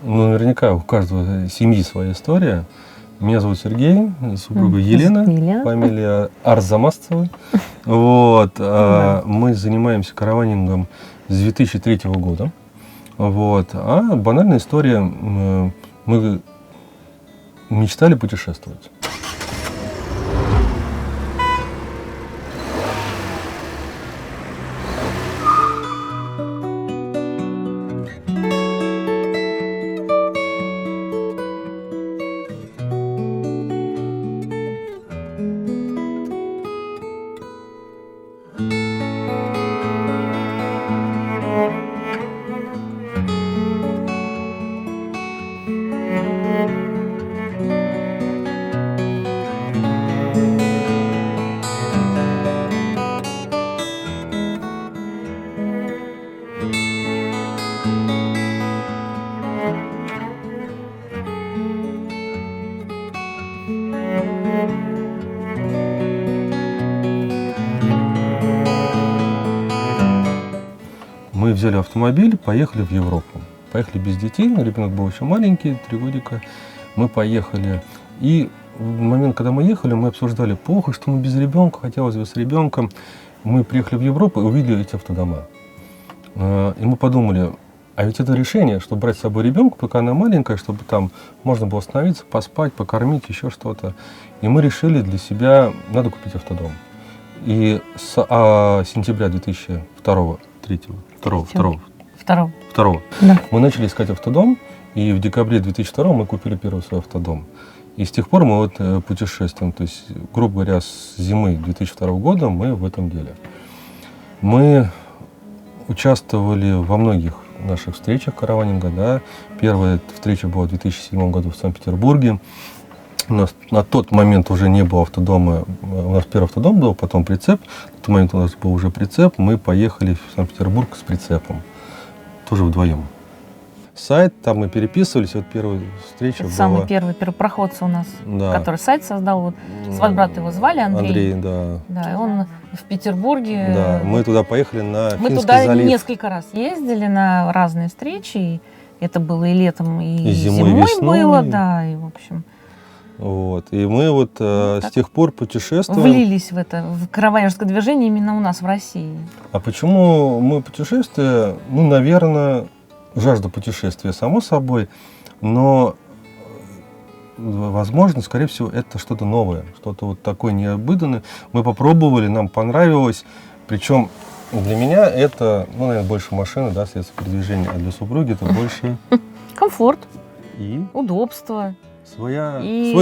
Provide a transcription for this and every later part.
Ну, наверняка у каждого семьи своя история. Меня зовут Сергей, супруга Елена, фамилия Арзамасцева. Вот. Мы занимаемся караванингом с 2003 года. Вот. А банальная история, мы мечтали путешествовать. Мы взяли автомобиль, поехали в Европу. Поехали без детей, ребенок был еще маленький, 3 годика. Мы поехали. И в момент, когда мы ехали, мы обсуждали, плохо, что мы без ребенка, хотелось бы с ребенком. Мы приехали в Европу и увидели эти автодома. И мы подумали, а ведь это решение, чтобы брать с собой ребенка, пока она маленькая, чтобы там можно было остановиться, поспать, покормить, еще что-то. И мы решили для себя, надо купить автодом. И с сентября 2002 Да. мы начали искать автодом, и в декабре 2002 мы купили первый свой автодом. И с тех пор мы вот путешествуем, то есть, грубо говоря, с зимы 2002 года мы в этом деле. Мы участвовали во многих наших встречах караванинга, да. Первая встреча была в 2007 году в Санкт-Петербурге. У нас на тот момент уже не было автодома, у нас первый автодом был, потом прицеп. На тот момент у нас был уже прицеп, мы поехали в Санкт-Петербург с прицепом, тоже вдвоем. Сайт, там мы переписывались, вот первая встреча была. Самый первый первопроходца у нас, Да. который сайт создал. Вот, сват-брата его звали Андрей. Андрей, да. Да, и он в Петербурге. Да, мы туда поехали на Мы Финский туда залив. несколько раз ездили на разные встречи. И это было и летом, и зимой, и весной. было, да, и в общем. Вот. И мы вот с тех пор путешествуем. Влились в это, в караванерское движение именно у нас в России. А почему мы путешествия? Ну, наверное, жажда путешествия, само собой, но, возможно, скорее всего, это что-то новое, что-то вот такое необыденное. Мы попробовали, нам понравилось, причем для меня это, ну, наверное, больше машина, да, средство передвижения, а для супруги это больше... Комфорт, И удобство. свой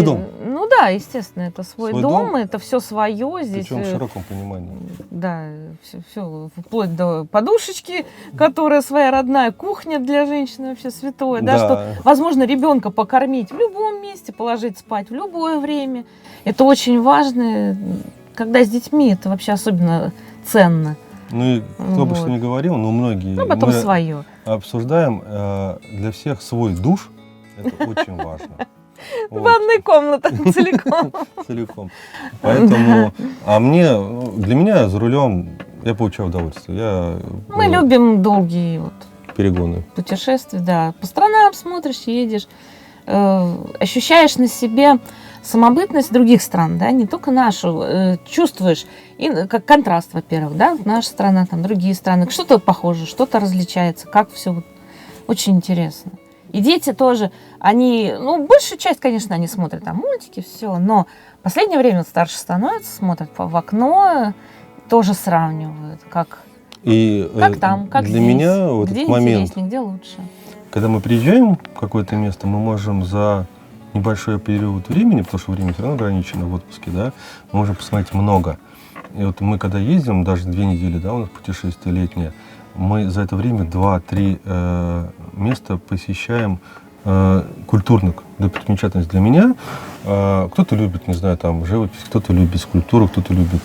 дом. Ну да, естественно, это свой Свой дом, дом. это все свое здесь. Причем в широком понимании. Да, все вплоть до подушечки, которая своя родная, кухня для женщины вообще святое, да, что возможно ребенка покормить в любом месте, положить спать в любое время. Это очень важно, когда с детьми, это вообще особенно ценно. Ну и кто бы что ни говорил, но многие Ну, потом мы свое. обсуждаем, для всех свой душ, это очень важно. Вот. Ванная комната целиком. Целиком. Поэтому, для меня за рулем я получаю удовольствие. Мы любим долгие перегоны. Путешествия, да. По странам смотришь, едешь, ощущаешь на себе самобытность других стран, да, не только нашу, чувствуешь, и как контраст, во-первых, да, наша страна, там другие страны, что-то похоже, что-то различается, как все вот, очень интересно. И дети тоже, они, ну, большую часть, конечно, они смотрят там мультики, все, но в последнее время старше становятся, смотрят в окно, тоже сравнивают, как там, как для здесь, меня вот где этот момент, интереснее, где лучше. когда мы приезжаем в какое-то место, мы можем за небольшой период времени, потому что время все равно ограничено в отпуске, да, мы можем посмотреть много. И вот мы когда ездим, даже 2 недели, да, у нас путешествие летнее, мы за это время 2-3 места посещаем культурных достопримечательностей для меня. Кто-то любит, не знаю, там живопись, кто-то любит скульптуру, кто-то любит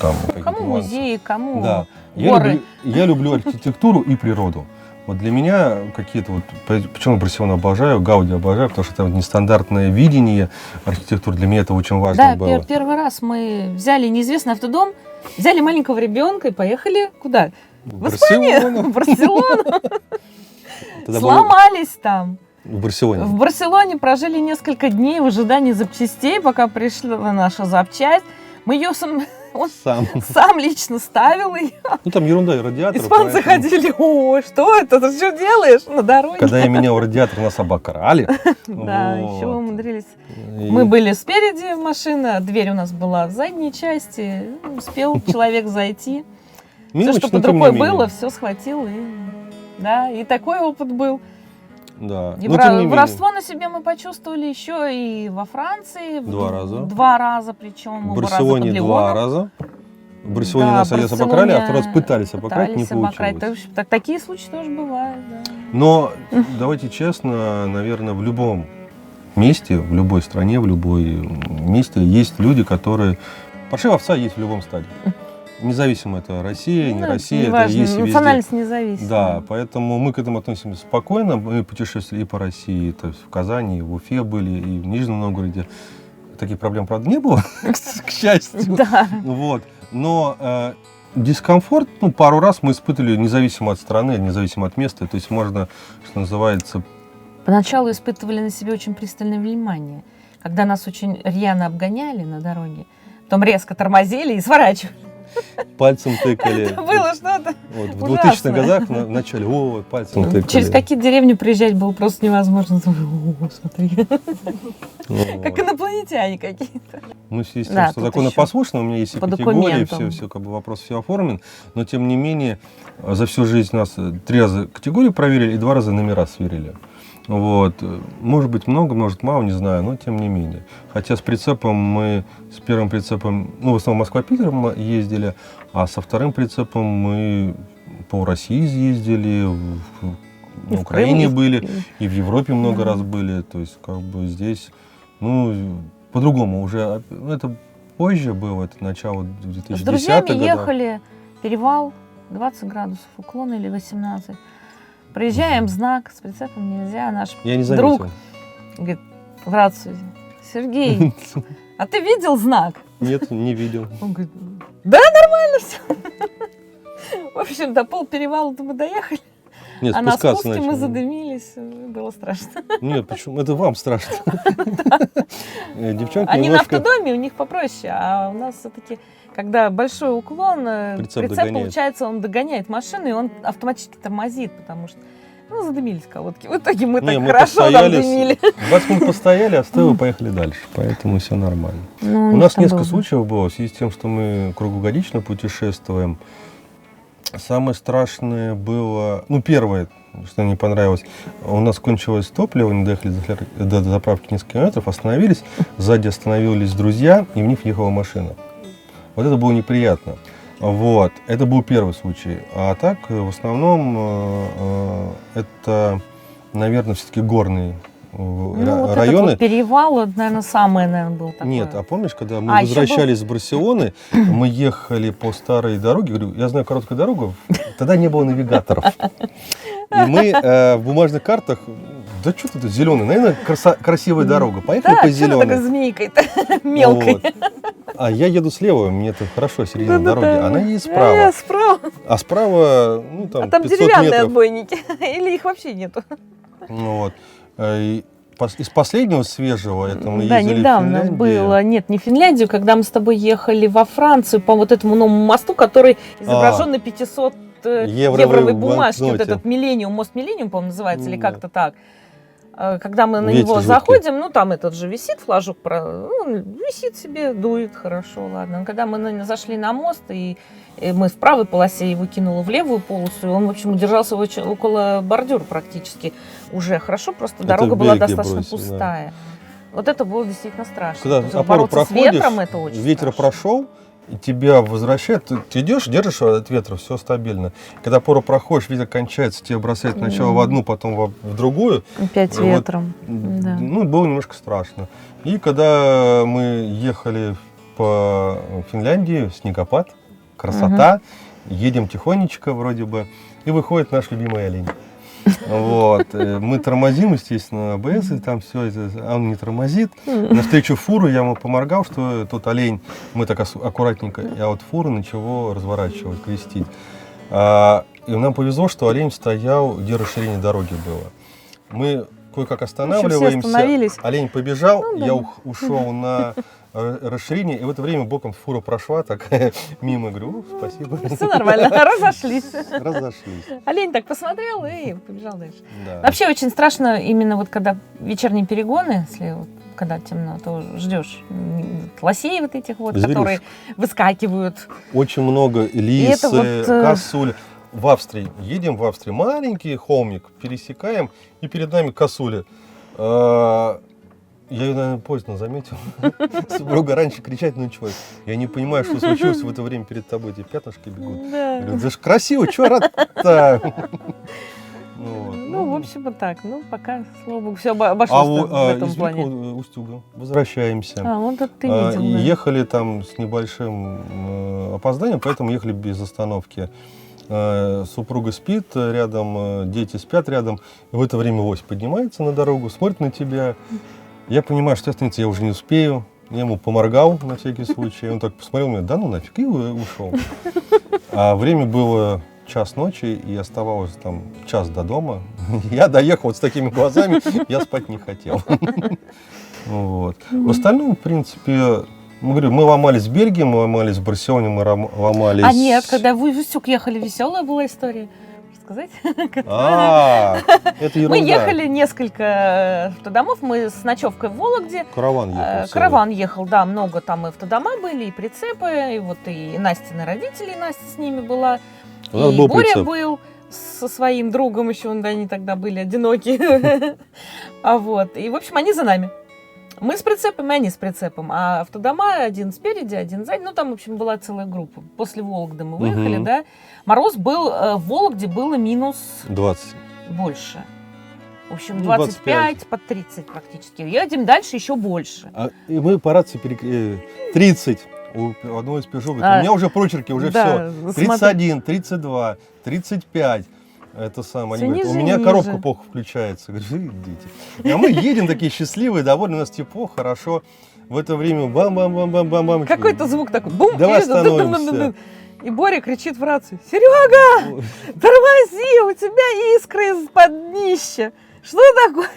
там кому музеи, кому да. горы. Я люблю архитектуру и природу. Вот для меня какие-то вот, почему Барселону обожаю, Гауди обожаю, потому что там нестандартное видение архитектуры, для меня это очень важно было. Да, первый раз мы взяли неизвестный автодом, взяли маленького ребенка и поехали куда? В Испанию, в Барселону. Сломались там. В Барселоне. В Барселоне прожили несколько дней в ожидании запчастей, пока пришла наша запчасть. Мы ее он сам лично ставил ее. Ну там ерунда, радиатор. Испанцы ходили, ой, что это, ты что делаешь на дороге? Когда я менял радиатор, нас обокрали. Да, еще умудрились. Мы были спереди машины, дверь у нас была в задней части. Успел человек зайти. Все, что под рукой было, все схватил. И такой опыт был. Да. И воровство на себе мы почувствовали еще и во Франции. 2 раза. 2 раза причем. В Барселоне 2 раза. В Барселоне нас один раз обокрали, а 2 раз пытались обокрасть, не получилось. Такие случаи тоже бывают, да. Но давайте честно, наверное, в любом месте, в любой стране, в любой месте есть люди, которые... Паршивая овца есть в любом стаде. Независимо это Россия, не Россия, это важно, есть и везде. Национальность независима. Да, поэтому мы к этому относимся спокойно. Мы путешествовали и по России, то есть в Казани, и в Уфе были, и в Нижнем Новгороде. Таких проблем, правда, не было, к счастью. Да. Вот. Но дискомфорт, пару раз мы испытывали независимо от страны, независимо от места. То есть можно, что называется... Поначалу испытывали на себе очень пристальное внимание. Когда нас очень рьяно обгоняли на дороге, потом резко тормозили и сворачивали. Пальцем тыкали. Это было что-то вот, в 2000-х годах в начале, пальцем тыкали. Через какие деревни проезжать было просто невозможно. Смотри. Как инопланетяне какие-то. Ну, естественно, что законопослушно, у меня есть и категории, все, вопрос все оформлен. Но, тем не менее, за всю жизнь нас 3 раза категорию проверили и 2 раза номера сверили. Вот. Может быть много, может мало, не знаю, но тем не менее. Хотя с прицепом мы, с первым прицепом, в основном Москва-Питер мы ездили, а со вторым прицепом мы по России ездили, в Украине были, и в Европе много раз были. То есть, здесь, по-другому уже, это позже было, это начало 2010-х годов. С друзьями ехали, перевал, 20 градусов уклона или 18. Проезжаем, знак, с прицепом нельзя. Наш друг говорит в рацию: Сергей, а ты видел знак? Нет, не видел. Он говорит: да, нормально все. В общем, до полперевала-то мы доехали. Нет, а на спуске мы задымились, было страшно. Нет, почему? Это вам страшно. Девчонки они на автодоме, у них попроще, а у нас все-таки... Когда большой уклон, прицеп получается, он догоняет машину, и он автоматически тормозит, потому что задымились колодки. В итоге мы так хорошо дымили. 20 минут постояли, оставили, поехали дальше. Поэтому все нормально. У нас несколько случаев было в связи с тем, что мы круглогодично путешествуем. Самое страшное было... первое, что мне понравилось, у нас кончилось топливо, не доехали до заправки несколько километров, остановились, сзади остановились друзья, и в них ехала машина. Вот это было неприятно. Вот. Это был первый случай. А так, в основном, это, наверное, все-таки горные районы. Вот перевал, наверное, самое, был такое. Нет, а помнишь, когда мы возвращались с Барселоны, мы ехали по старой дороге, говорю, я знаю короткую дорогу, тогда не было навигаторов. И мы в бумажных картах, да что тут зеленый, наверное, красивая дорога, поехали по зеленой. Да, такой змейкой-то мелкой. Вот. А я еду слева, мне это хорошо, середина дороги, она едет справа. А справа, там 500 метров. Деревянные отбойники, или их вообще нету. Вот. Из последнего свежего, это мы ездили в Финляндию. Да, недавно было, нет, не в Финляндию, когда мы с тобой ехали во Францию по вот этому новому мосту, который изображен на 500 евровой бумажке, вот этот Миллениум, мост Миллениум, по-моему, называется, или как-то так. Когда мы на него заходим, там этот же висит флажок, он висит себе, дует, хорошо, ладно. Когда мы зашли на мост, и мы в правой полосе его кинуло в левую полосу, и он, в общем, удержался около бордюра практически уже хорошо, просто дорога была достаточно пустая. Да. Вот это было действительно страшно. Когда опору проходишь, ветром, это очень ветер страшно. Прошел, и тебя возвращает, ты идешь, держишь от ветра, все стабильно. Когда пору проходишь, ветер кончается, тебя бросает сначала в одну, потом в другую. Опять ветром. Да. Было немножко страшно. И когда мы ехали по Финляндии, снегопад, красота, едем тихонечко вроде бы, и выходит наш любимый олень. Вот. Мы тормозим, естественно, АБС, и там все, он не тормозит. Навстречу фуру я ему поморгал, что тот олень, мы так аккуратненько, а вот фура начало разворачивать, крестить. И нам повезло, что олень стоял, где расширение дороги было. Мы кое-как все останавливаемся. остановились. Олень побежал, Ну, да. я ушел на расширение, и в это время боком фура прошла, такая мимо, говорю, спасибо. Все нормально, разошлись. Разошлись. Олень так посмотрел и побежал дальше. Да. Вообще очень страшно именно вот когда вечерние перегоны, если вот когда темно, то ждешь лосей вот этих вот, Зверюшек. которые выскакивают. Очень много лис, это вот, косуль. В Австрии, едем в Австрию, маленький холмик, пересекаем, и перед нами косуля. Я ее, наверное, поздно заметил. Супруга раньше кричать начала. Я не понимаю, что случилось в это время перед тобой. Эти пятнышки бегут. Да. Говорю, да ж красиво, что рад-то? Ну, в общем, вот так. Ну, пока, слава богу, все обошлось в этом из плане. Великого Устюга возвращаемся. Вот это ты видел, И да. ехали там с небольшим опозданием, поэтому ехали без остановки. Супруга спит рядом, дети спят рядом. И в это время Вось поднимается на дорогу, смотрит на тебя. Я понимаю, что остановиться я уже не успею. Я ему поморгал на всякий случай. Он так посмотрел на меня, да ну нафиг, и ушел. А время было 1:00 ночи, и оставалось там час до дома. Я доехал вот с такими глазами, я спать не хотел. Вот. В остальном, в принципе, мы ломались в Бельгии, мы ломались в Барселоне, мы ломались... А нет, когда вы в Устюг ехали, веселая была история. Сказать? Это ерунда. Мы ехали несколько автодомов, мы с ночевкой в Вологде. Караван ехал. Караван ехал, да, много там и автодома были, и прицепы, и вот и Настины родители, Настя с ними была. У нас И был Боря прицеп. был со своим другом еще, они тогда были одиноки. Вот. И, в общем, они за нами. Мы с прицепом, и они с прицепом. А автодома один спереди, один сзади. Ну, там, в общем, была целая группа. После Вологды мы выехали, Мгм. да. Мороз был, в Вологде было минус 20. больше. В общем, Ну, 25 под 30 практически. Едем дальше еще больше. И мы по рации 30. У одного из Peugeot говорит, у меня уже прочерки, уже да, все. 31, 32, 35. Это самое. Они Всё говорят, у ниже и меня ниже. коробка плохо включается. Я говорю, идите. А мы едем такие счастливые, довольны, у нас тепло, хорошо. В это время бам-бам-бам-бам-бам-бам. Какой-то звук такой, бум, Давай и остановимся. И Боря кричит в рацию: Серега, тормози, у тебя искры из-под днища. Что такое?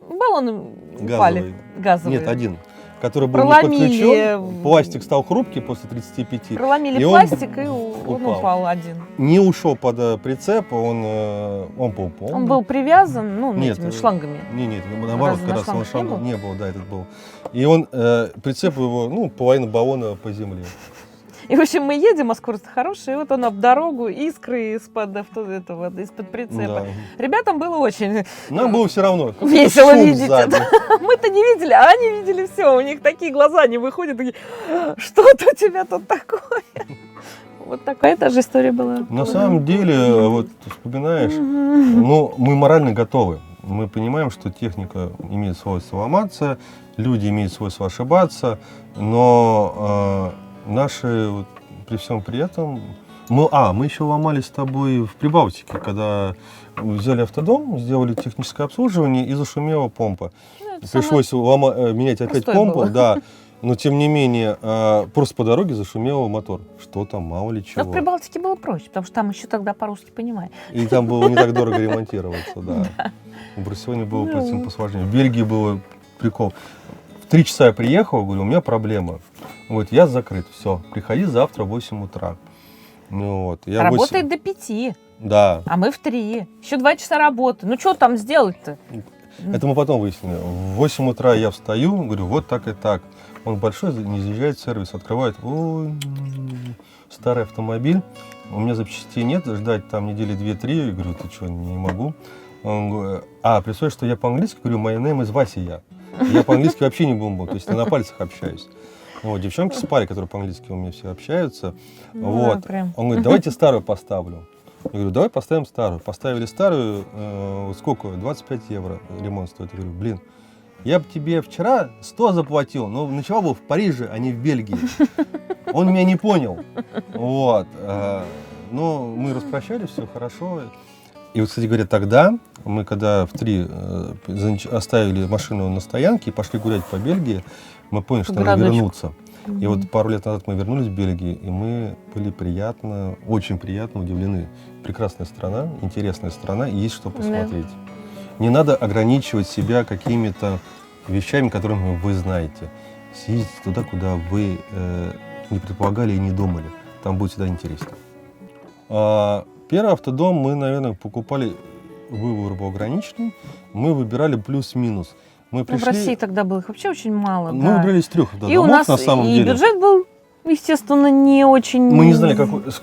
Баллоны упали. Газовые. Нет, один. Который был не Проломили. подключен. Пластик стал хрупкий после 35. Проломили И он пластик, и он упал. упал один. Не ушел под прицеп, он был полный. Он был привязан, ну, Нет, этими шлангами. Нет, наоборот, Разве как на раз он шлангах не шланг не был, да, этот был. И он, прицеп его, половина баллона по земле. И, в общем, мы едем, а скорость хорошая, и вот он об дорогу, искры из-под из-под прицепа. Да. Ребятам было очень Нам было все равно. Какой-то весело шум видеть сзади. это. Мы-то не видели, а они видели все. У них такие глаза не выходят, такие, что-то у тебя тут такое. Вот такая даже история была. На самом деле, вот ты вспоминаешь, Мгм. мы морально готовы. Мы понимаем, что техника имеет свойство ломаться, люди имеют свойство ошибаться, но наши, вот, при всем при этом... Мы еще ломались с тобой в Прибалтике, когда взяли автодом, сделали техническое обслуживание и зашумела помпа. Ну, это Пришлось менять опять простое помпу, было. да. Но тем не менее, просто по дороге зашумел мотор. Что там, мало ли Но чего. в Прибалтике было проще, потому что там еще тогда по-русски понимали. И там было не так дорого ремонтироваться, да. В Барселоне было Да. этим посложнее. В Бельгии было прикол. В 3 часа я приехал, говорю, у меня проблема. Вот, я закрыт, все, приходи завтра в 8 утра. Ну, вот, я Работает до 5, Да, а мы в 3. Еще 2 часа работы. Ну, что там сделать-то? это мы потом выяснили. В 8 утра я встаю, говорю, вот так и так. Он большой, не заезжает в сервис, открывает, ой, старый автомобиль, у меня запчастей нет, ждать там недели 2-3. Я говорю, ты что, не могу. Он говорит, представляешь, что я по-английски говорю, my name is Вася я. Я по-английски вообще не бомбу, то есть я на пальцах общаюсь. Вот, девчонки спали, которые по-английски у меня все общаются. Ну, Вот. да, прям. Он говорит, давайте старую поставлю. Я говорю, давай поставим старую. Поставили старую, сколько? 25 евро ремонт стоит. Я говорю, блин, я бы тебе вчера 100 заплатил, но ночевал был в Париже, а не в Бельгии. Он меня не понял. Вот. Но мы распрощались, все хорошо. И вот, кстати говоря, тогда мы, когда в 3 оставили машину на стоянке и пошли гулять по Бельгии, мы поняли, что надо городочку. вернуться. И вот пару лет назад мы вернулись в Бельгию, и мы были очень приятно удивлены. Прекрасная страна, интересная страна, и есть что посмотреть. Не надо ограничивать себя какими-то вещами, которыми вы знаете. Съездите туда, куда вы не предполагали и не думали. Там будет всегда интересно. Первый автодом мы, наверное, покупали, выбор был ограниченный. Мы выбирали плюс-минус. Мы пришли... В России тогда было их вообще очень мало. Мы да. выбрали из 3 автодомов, И у нас на самом и деле. бюджет был, естественно, не очень... Мы не знали,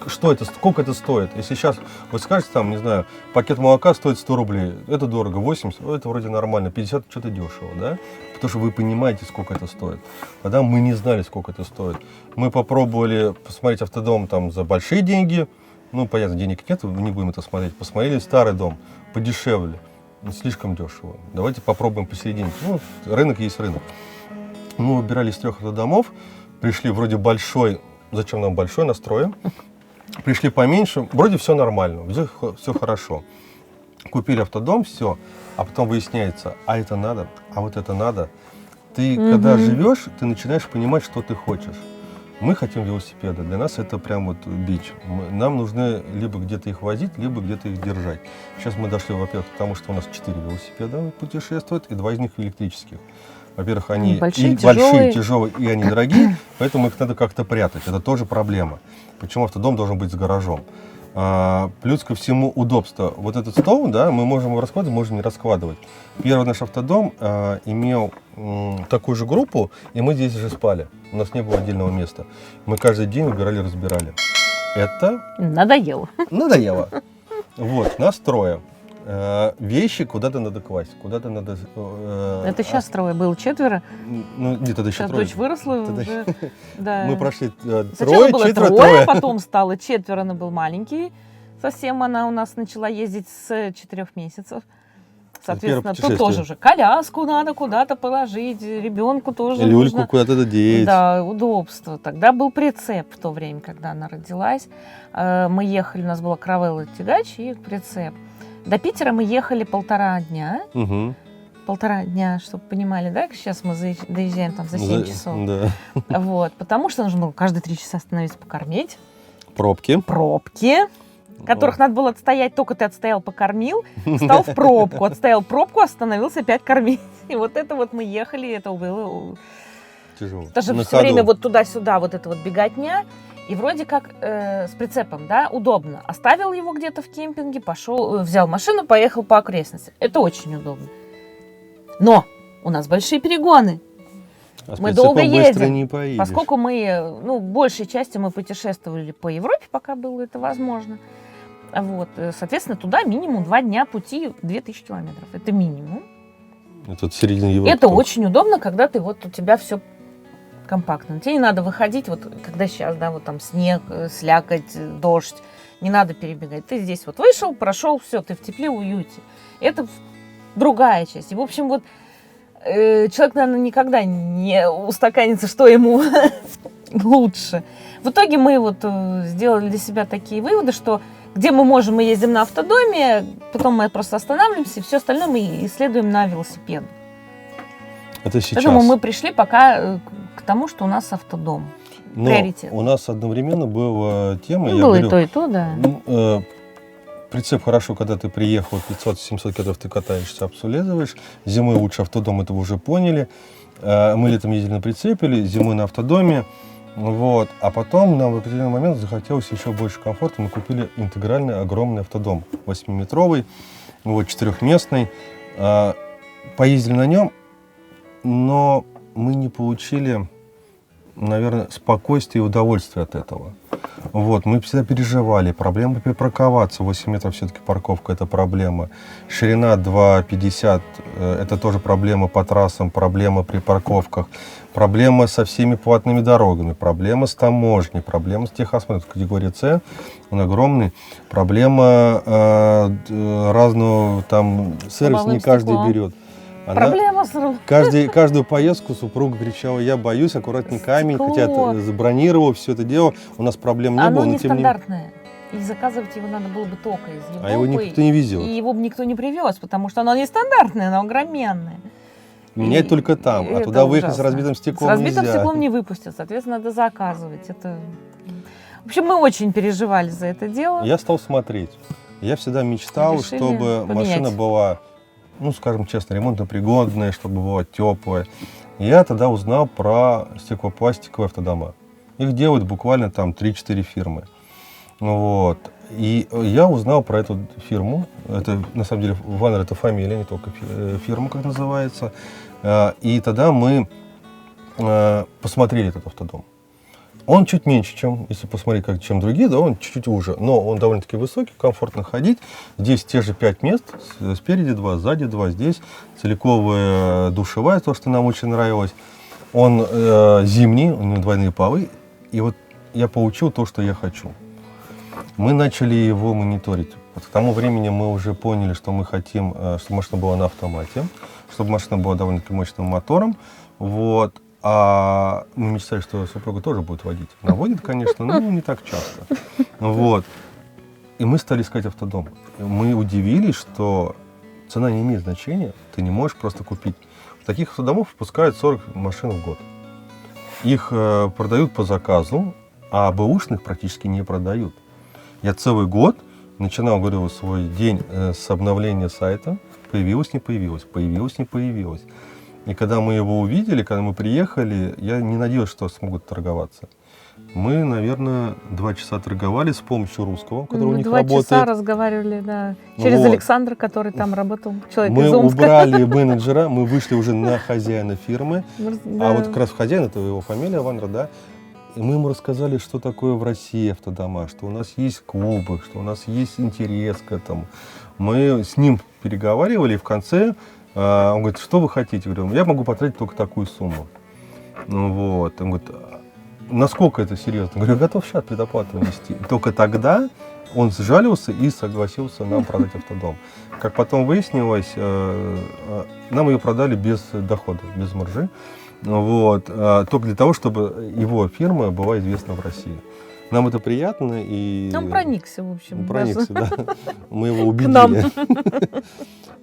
что это, сколько это стоит. Если сейчас вы скажете, там, не знаю, пакет молока стоит 100 рублей, это дорого, 80, это вроде нормально, 50 что-то дешево, да? Потому что вы понимаете, сколько это стоит. Тогда мы не знали, сколько это стоит. Мы попробовали посмотреть автодом там за большие деньги. Ну, понятно, денег нет, не будем это смотреть. Посмотрели старый дом, подешевле, слишком дешево. Давайте попробуем посередине. Ну, рынок есть рынок. Мы выбирали из 3 автодомов, пришли вроде большой, зачем нам большой, настроим. Пришли поменьше, вроде все нормально, все хорошо. Купили автодом, все, а потом выясняется, а это надо, а вот это надо. Ты, когда живешь, ты начинаешь понимать, что ты хочешь. Мы хотим велосипеды, для нас это прям вот бич. Нам нужны либо где-то их возить, либо где-то их держать. Сейчас мы дошли, во-первых, к тому, что у нас 4 велосипеда путешествуют, и 2 из них электрических. Во-первых, они большие, тяжелые, и они дорогие, поэтому их надо как-то прятать. Это тоже проблема. Почему автодом должен быть с гаражом? Плюс ко всему удобство. Вот этот стол, да, мы можем его раскладывать, можем не раскладывать. Первый наш автодом имел такую же группу, и мы здесь же спали. У нас не было отдельного места. Мы каждый день убирали, разбирали. Это... Надоело. Надоело. Вот, нас 3. Вещи куда-то надо класть, куда-то надо... Это сейчас 3, было 4. Ну, нет, тогда еще сейчас 3. дочь выросла уже. Да. Мы прошли 3, сначала было 4, 3, потом стало 4, она был маленький. Совсем она у нас начала ездить с 4 месяцев. Соответственно, тут тоже уже коляску надо куда-то положить, ребенку тоже Люльку нужно. куда-то деть. Да, удобство. Тогда был прицеп в то время, когда она родилась. Мы ехали, у нас была каравелла тягач и прицеп. До Питера мы ехали 1,5 дня. Угу. 1,5 дня, чтобы понимали, да? Сейчас мы доезжаем там за 7 часов. Да. Вот, потому что нужно было каждые 3 часа остановиться покормить. Пробки. Которых надо было отстоять, только ты отстоял, покормил, встал в пробку, отстоял пробку, остановился, опять кормить. И вот это вот мы ехали, это было тяжело. Даже все время вот туда-сюда, вот это вот беготня. И вроде как с прицепом, да, удобно. Оставил его где-то в кемпинге, пошел, взял машину, поехал по окрестностям. Это очень удобно. Но у нас большие перегоны. Мы долго едем, поскольку мы, большей частью мы путешествовали по Европе, пока было это возможно. Вот, соответственно, туда минимум 2 дня пути, 2000 километров. Это минимум. Это середина Европы. Это очень удобно, когда ты вот у тебя все компактно. Тебе не надо выходить, вот когда сейчас, да, вот там снег, слякоть, дождь, не надо перебегать. Ты здесь вот вышел, прошел, все, ты в тепле, уюте. Это другая часть. И, в общем, вот человек, наверное, никогда не устаканится, что ему лучше. В итоге мы вот сделали для себя такие выводы, что где мы можем, мы ездим на автодоме, потом мы просто останавливаемся, и все остальное мы исследуем на велосипед. Это сейчас. Поэтому мы пришли пока к тому, что у нас автодом. Но приоритет. У нас одновременно была тема... было и то, и то, да. Прицеп хорошо, когда ты приехал, 500-700 километров ты катаешься, обследуешь. Зимой лучше автодом, это вы уже поняли. Мы летом ездили на прицепе, зимой на автодоме. Вот. А потом нам в определенный момент захотелось еще больше комфорта. Мы купили интегральный огромный автодом, 8-метровый, 4-местный. Поездили на нем, но мы не получили, наверное, спокойствия и удовольствия от этого. Вот, мы всегда переживали. Проблема припарковаться. 8 метров все-таки парковка – это проблема. Ширина 2,50 – это тоже проблема по трассам, проблема при парковках. Проблема со всеми платными дорогами, проблема с таможней, проблема с техосмотром. Категория С, он огромный. Проблема разного, там, сервис не каждый берет. Проблема с... Каждую поездку супруга кричала: я боюсь, аккуратней камень, хотя забронировал все это дело, у нас проблем не было. Оно нестандартное, и заказывать его надо было бы только из Европы. А его никто не везет. И его бы никто не привез, потому что оно нестандартное, оно огроменное. Менять только там, а туда выехать с разбитым стеклом нельзя. С разбитым стеклом не выпустят, соответственно, надо заказывать. Это... В общем, мы очень переживали за это дело. Я стал смотреть. Я всегда мечтал, чтобы машина была ну, скажем честно, ремонтно-пригодное, чтобы было теплое. И я тогда узнал про стеклопластиковые автодома. Их делают буквально там 3-4 фирмы. Вот. И я узнал про эту фирму. Это, на самом деле, Ванер — это фамилия, не только фирма, как называется. И тогда мы посмотрели этот автодом. Он чуть меньше, чем, если посмотреть, чем другие, да, он чуть-чуть уже, но он довольно-таки высокий, комфортно ходить. Здесь те же 5 мест, спереди 2, сзади 2, здесь целиковая душевая, то, что нам очень нравилось. Он зимний, у него двойные полы, и вот я получил то, что я хочу. Мы начали его мониторить. Вот к тому времени мы уже поняли, что мы хотим, чтобы машина была на автомате, чтобы машина была довольно-таки мощным мотором. Вот. А мы мечтали, что супруга тоже будет водить. Она водит, конечно, но не так часто. Вот. И мы стали искать автодом. Мы удивились, что цена не имеет значения. Ты не можешь просто купить. В таких автодомов выпускают 40 машин в год. Их продают по заказу, а бэушных практически не продают. Я целый год начинал, говорю, свой день с обновления сайта. Появилось, не появилось, появилось, не появилось. И когда мы его увидели, когда мы приехали, я не надеялся, что смогут торговаться. Мы, наверное, 2 часа торговали с помощью русского, который у них 2 работает. 2 часа разговаривали, да, через Вот. Александра, который там работал, человек Мы из Омска. убрали менеджера, мы вышли уже на хозяина фирмы. Да. А вот как раз хозяин, это его фамилия, Ванер, да. И мы ему рассказали, что такое в России автодома, что у нас есть клубы, что у нас есть интерес к этому. Мы с ним переговаривали, и в конце он говорит, что вы хотите? Я говорю, я могу потратить только такую сумму. Ну вот. Он говорит, насколько это серьезно? Я говорю, я готов сейчас предоплату внести. И только тогда он сжалился и согласился нам продать автодом. Как потом выяснилось, нам ее продали без дохода, без маржи. Вот. Только для того, чтобы его фирма была известна в России. Нам это приятно. И Он проникся, в общем. проникся, да. Мы его К нам. убедили.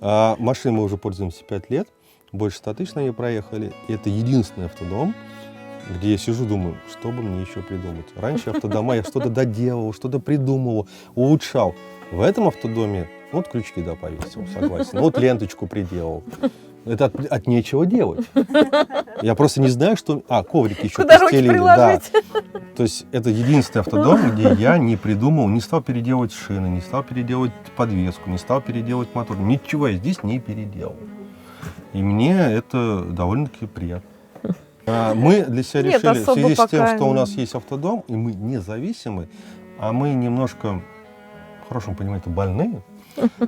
Машиной мы уже пользуемся 5 лет. Больше 100 тысяч на ней проехали. И это единственный автодом, где я сижу, думаю, что бы мне еще придумать. Раньше автодома я что-то доделывал, что-то придумывал, улучшал. В этом автодоме, вот крючки, да, повесил, согласен. Вот ленточку приделал. Это от нечего делать. Я просто не знаю, что... коврики еще Куда руки постелили. приложить? Да. То есть это единственный автодом, где я не придумал, не стал переделывать шины, не стал переделывать подвеску, не стал переделывать мотор. Ничего я здесь не переделал. И мне это довольно-таки приятно. Мы для себя Нет, решили, в особо связи с тем, пока что у нас есть автодом, и мы независимы, а мы немножко, в хорошем понимании, больные,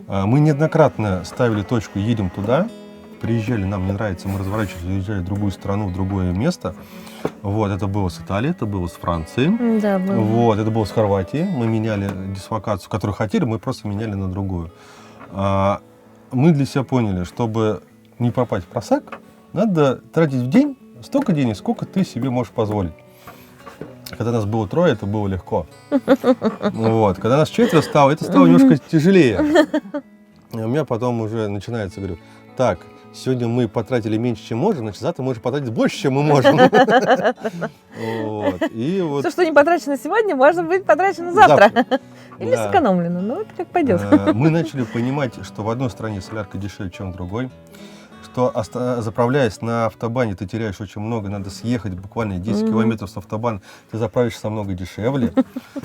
мы неоднократно ставили точку, едем туда, приезжали, нам не нравится, мы разворачивались, уезжали в другую страну, в другое место. Вот, это было с Италии, это было с Франции. Да, было. Вот, это было с Хорватии. Мы меняли дислокацию, которую хотели, мы просто меняли на другую. Мы для себя поняли, чтобы не попасть в просак, надо тратить в день столько денег, сколько ты себе можешь позволить. Когда нас было 3, это было легко. Вот. Когда нас 4 стало, это стало немножко тяжелее. И у меня потом уже начинается, говорю, так, сегодня мы потратили меньше, чем можем, значит, завтра мы можем потратить больше, чем мы можем. И вот Все, что не потрачено сегодня, может быть потрачено завтра. Или Да. сэкономлено. Ну, это как пойдет. Мы начали понимать, что в одной стране солярка дешевле, чем в другой. Что заправляясь на автобане, ты теряешь очень много, надо съехать буквально 10 километров с автобана, ты заправишься намного дешевле.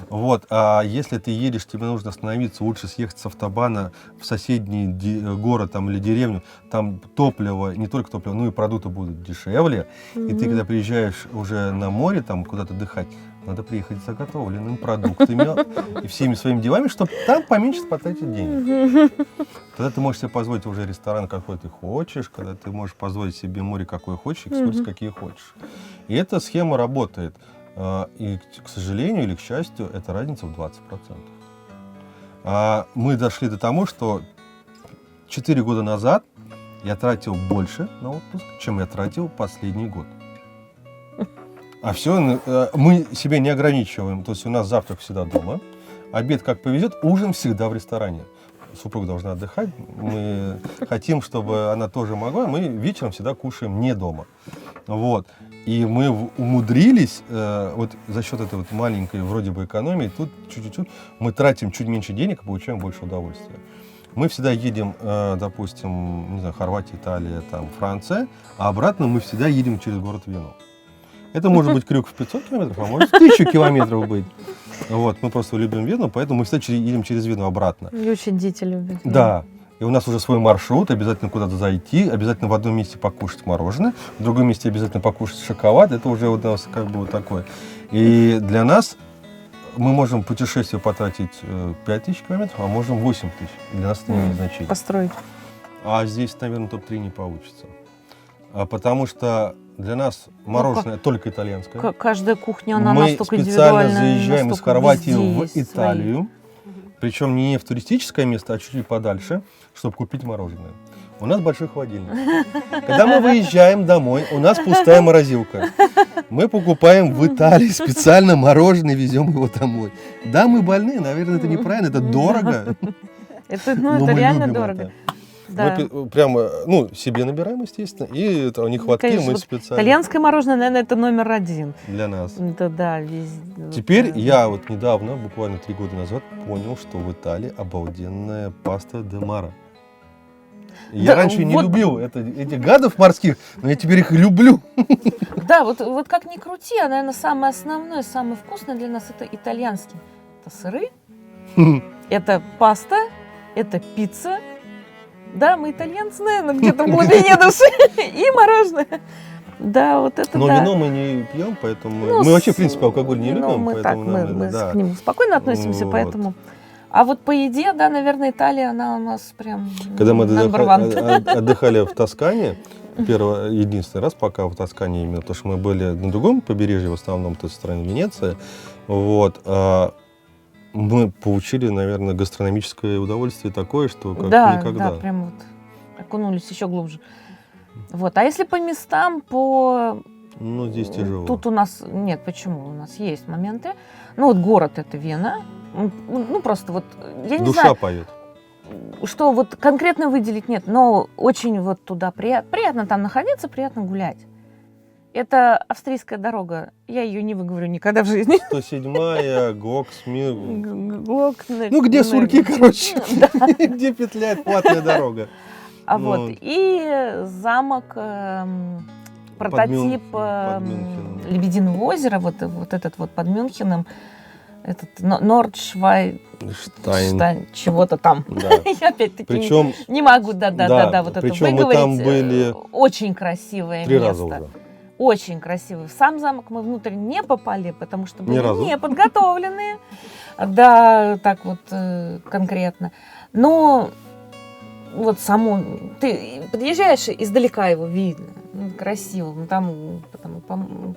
Вот. А если ты едешь, тебе нужно остановиться, лучше съехать с автобана в соседний город там, или деревню, там топливо, не только топливо, но и продукты будут дешевле. И ты, когда приезжаешь уже на море, там куда-то отдыхать, надо приехать с заготовленными продуктами и всеми своими делами, чтобы там поменьше потратить денег. Тогда ты можешь себе позволить уже ресторан, какой ты хочешь, когда ты можешь позволить себе море, какое хочешь, экскурсии, какие хочешь. И эта схема работает. И, к сожалению или к счастью, это разница в 20%. Мы дошли до того, что 4 года назад я тратил больше на отпуск, чем я тратил последний год. А все, мы себя не ограничиваем. То есть у нас завтрак всегда дома, обед как повезет, ужин всегда в ресторане. Супруга должна отдыхать, мы хотим, чтобы она тоже могла, мы вечером всегда кушаем не дома. Вот. И мы умудрились, вот за счет этой вот маленькой вроде бы экономии, тут чуть-чуть мы тратим чуть меньше денег и получаем больше удовольствия. Мы всегда едем, допустим, не знаю, Хорватия, Италия, там, Франция, а обратно мы всегда едем через город Вену. Это может быть крюк в 500 километров, а может в 1000 километров быть. Вот, мы просто любим Вену, поэтому мы всегда едем через Вену обратно. И очень дети любят. Да. И у нас уже свой маршрут, обязательно куда-то зайти, обязательно в одном месте покушать мороженое, в другом месте обязательно покушать шоколад. Это уже у нас как бы вот такое. И для нас мы можем путешествие потратить 5000 километров, а можем 8000. Для нас это не имеет значения. Построить. А здесь, наверное, топ-3 не получится. Потому что для нас мороженое только итальянское. Каждая кухня, она Мы настолько специально индивидуальная. заезжаем из настолько Хорватии везде в есть Италию. Причем не в туристическое место, а чуть-чуть подальше, чтобы купить мороженое. У нас большой холодильник. Когда мы выезжаем домой, у нас пустая морозилка. Мы покупаем в Италии специально мороженое, везем его домой. Да, мы больные, наверное, это неправильно, это дорого. Это, но это мы реально любим дорого. это. Да. Мы прямо, себе набираем, естественно, и нехватки Конечно, мы вот специально итальянское мороженое, наверное, это номер один. для нас. Это да, везде. Теперь я вот недавно, буквально 3 года назад, понял, что в Италии обалденная паста де маро. Я Да, раньше не вот- любил этих гадов морских, но я теперь их люблю. Да, вот как ни крути, а, наверное, самое основное, самое вкусное для нас это итальянский. Это сыры, это паста, это пицца. Да, мы итальянцы, наверное, где-то в глубине души. И мороженое. Да, вот это Но да. вино мы не пьем, поэтому Ну, мы вообще, в принципе, алкоголь не вино любим. мы так, поэтому мы, нам, мы да. к нему спокойно относимся, Вот. поэтому... А вот по еде, да, наверное, Италия, она у нас прям Когда мы number one. отдыхали в Тоскане, единственный раз пока в Тоскане именно, потому что мы были на другом побережье, в основном, то есть в стране Венеция, вот, мы получили, наверное, гастрономическое удовольствие такое, что как Да, никогда. да, прям вот окунулись еще глубже. Вот. А если по местам, Ну, здесь тяжело. Тут у нас... Нет, почему? У нас есть моменты. Ну, вот город — это Вена. Ну, просто вот, я не Душа знаю, поет. что вот конкретно выделить нет, но очень вот туда приятно там находиться, приятно гулять. Это австрийская дорога. Я ее не выговорю никогда в жизни. 107-я, Гоксмир. Ну, Где сурки, короче. Где петляет платная дорога. А Ну, вот, и замок, прототип под Мюнхеном. Лебединого озера, вот этот вот под Мюнхеном, этот Нордшвайнштайн, чего-то там. Да. Я опять-таки Причем не могу, да, вот это причем мы выговорить. там были Очень красивое 3 раза место. уже. Очень красивый. В сам замок мы внутрь не попали, потому что были Ни разу. не подготовленные. Да, так вот конкретно. Но вот само... Ты подъезжаешь, издалека его видно. Красиво. Ну, там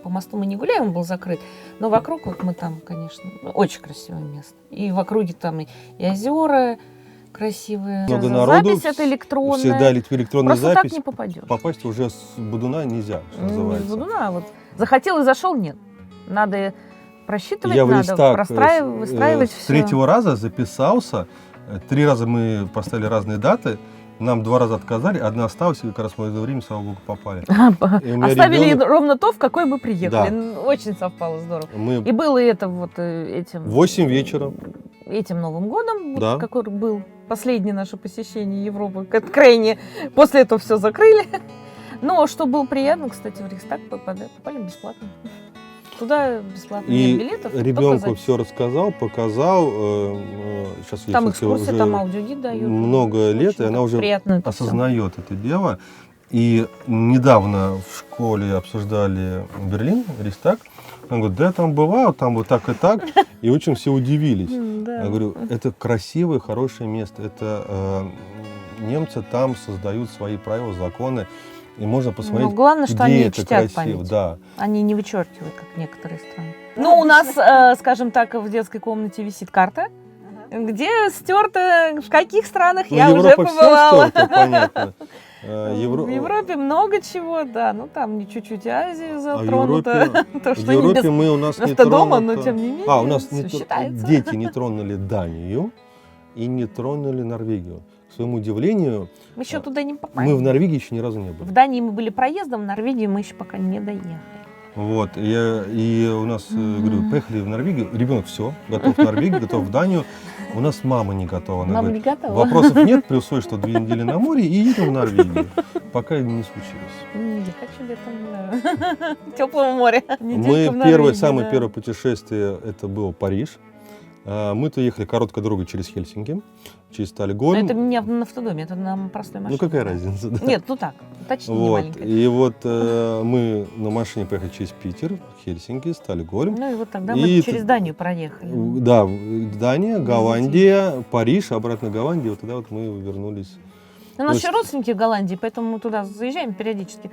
по мосту мы не гуляем, он был закрыт. Но вокруг вот мы там, конечно, очень красивое место. И в округе там и озера красивые. Много народу. Запись это электронная. Всегда электронная Просто запись. так не попадешь. Попасть уже с Будуна нельзя, что Не называется. с Будуна, вот захотел и зашел, нет. Надо просчитывать, Я в надо листах выстраивать с все. 3-го раза записался. 3 раза мы поставили разные даты. Нам 2 раза отказали, 1 осталась, и как раз мы за время, слава богу, попали. И у меня Оставили ребенок- ровно то, в какой мы приехали. Да. Очень совпало, здорово. Мы И было это вот этим... 8 вечера. Этим Новым годом, вот Да. какой был последнее наше посещение Европы, крайне. После этого все закрыли. Но что было приятно, кстати, в Рейхстаг попали бесплатно. Туда бесплатно нет И билетов. только ребенку запись. все рассказал, показал. Сейчас Там я экскурсии, уже там аудиогид дают. много лет, и Очень она уже приятно это всё. осознает это дело. И недавно в школе обсуждали Берлин, Рейхстаг. Она говорит, да, я там бывал, там вот так и так. И очень все удивились. Да. Я говорю, это красивое, хорошее место. Это немцы там создают свои правила, законы. И можно посмотреть, Но главное, что где они это чтят красиво. память. Да. Они не вычеркивают, как некоторые страны. Ну, у нас, скажем так, в детской комнате висит карта, где стерто, в каких странах Ну, я уже Европа всё побывала. стёрто, понятно. В Европе много чего, да. Ну, там не чуть-чуть Азия А в затронута. Европе, То, в что не Европе без мы у нас не автодома, но тронуто. тем не менее. У нас всё считается. дети не тронули Данию и не тронули Норвегию. К своему удивлению, Мы еще туда не попали. мы в Норвегии еще ни разу не В были. Дании мы были проездом, в Норвегию мы еще пока не доехали. Вот, и у нас, говорю, поехали в Норвегию, ребенок все, готов в Норвегию, готов в Данию. У нас мама не готова. Она Мама говорит, не готова. вопросов нет, плюс условие, что 2 недели на море и едем в Норвегию. Пока не случилось. Я хочу летом в теплом море. Мы самое первое путешествие, это было Париж. Мы-то ехали короткой дорогой через Хельсинки, через Но Стокгольм. это не на автодоме, это на простой машине. Ну какая разница, да? Нет, ну так, точнее, не Вот. маленькая. И вот мы на машине поехали через Питер, Хельсинки, Стокгольм. Ну и вот тогда И мы через Данию проехали. Да, Дания, Голландия, Париж, обратно Голландия. Вот тогда вот мы вернулись. У нас То еще есть- родственники в Голландии, поэтому мы туда заезжаем периодически.